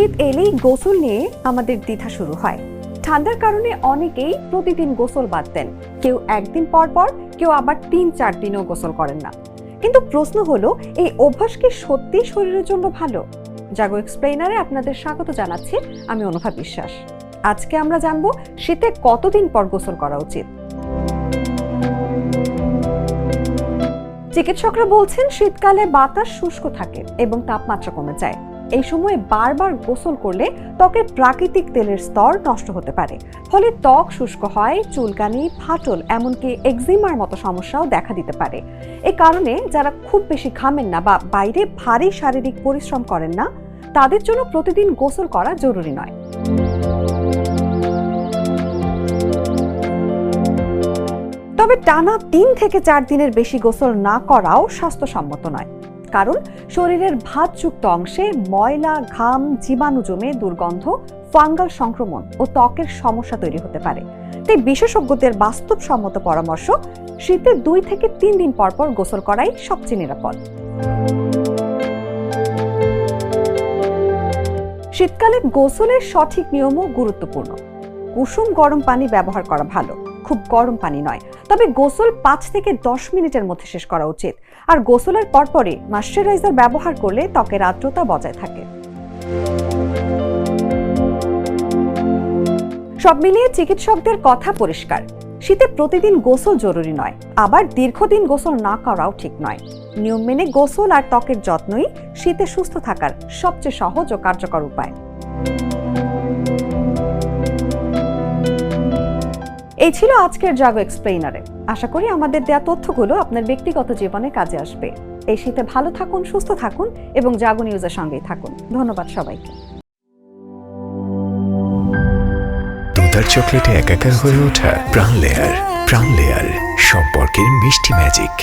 শীত এলেই গোসল নিয়ে আমাদের দ্বিধা শুরু হয়। ঠান্ডার কারণে অনেকেই প্রতিদিন গোসল বাদ দেন, কেউ একদিন পর পর, কেউ আবার ৩-৪ দিনও গোসল করেন না। কিন্তু প্রশ্ন হলো, এই অভ্যাস কি সত্যি শরীরের জন্য ভালো? জাগো এক্সপ্লেইনারে আপনাদের স্বাগত জানাচ্ছি, আমি অনুভা বিশ্বাস। আজকে আমরা জানবো শীতে কতদিন পর গোসল করা উচিত। চিকিৎসকরা বলছেন শীতকালে বাতাস শুষ্ক থাকে এবং তাপমাত্রা কমে যায়। এই সময়ে বারবার গোসল করলে ত্বকের প্রাকৃতিক তেলের স্তর নষ্ট হতে পারে, ফলে ত্বক শুষ্ক হয়, চুলকানি, ফাটল, এমনকি একজিমার মতো সমস্যাও দেখা দিতে পারে। এই কারণে যারা খুব বেশি ঘামেন না বা বাইরে ভারী শারীরিক পরিশ্রম করেন না, তাদের জন্য প্রতিদিন গোসল করা জরুরি নয়। তবে টানা ৩ থেকে ৪ দিনের বেশি গোসল না করাও স্বাস্থ্যসম্মত নয়, কারণ শরীরের ভাঁজযুক্ত অংশে ময়লা, ঘাম, জীবাণু জমে দুর্গন্ধ, ফাঙ্গাল সংক্রমণ ও ত্বকের সমস্যা তৈরি হতে পারে। তাই বিশেষজ্ঞদের বাস্তবসম্মত পরামর্শ, শীতে ২ থেকে ৩ দিন পর পর গোসল করাই সবচেয়ে নিরাপদ। শীতকালে গোসলের সঠিক নিয়মও গুরুত্বপূর্ণ। কুসুম গরম পানি ব্যবহার করা ভালো, খুব গরম পানি নয়। তবে গোসল ৫ থেকে ১০ মিনিটের মধ্যে শেষ করা উচিত। আর গোসলের পরপরই ময়েশ্চারাইজার ব্যবহার করলে ত্বকের আর্দ্রতা বজায় থাকে। সব মিলিয়ে চিকিৎসকদের কথা পরিষ্কার, শীতে প্রতিদিন গোসল জরুরি নয়, আবার দীর্ঘদিন গোসল না করাও ঠিক নয়। নিয়ম মেনে গোসল আর ত্বকের যত্নই শীতে সুস্থ থাকার সবচেয়ে সহজ ও কার্যকর উপায়। এই ছিল আজকের জাগো এক্সপ্লেইনারে। আশা করি আমাদের দেয়া তথ্যগুলো আপনার ব্যক্তিগত জীবনে কাজে আসবে। এই শীতে ভালো থাকুন, সুস্থ থাকুন এবং জাগো নিউজের সঙ্গেই থাকুন। ধন্যবাদ সবাইকে। দুধার চকলেটে একাকার হয়ে ওঠা প্রাণ লেয়ার সম্পর্কের মিষ্টি ম্যাজিক।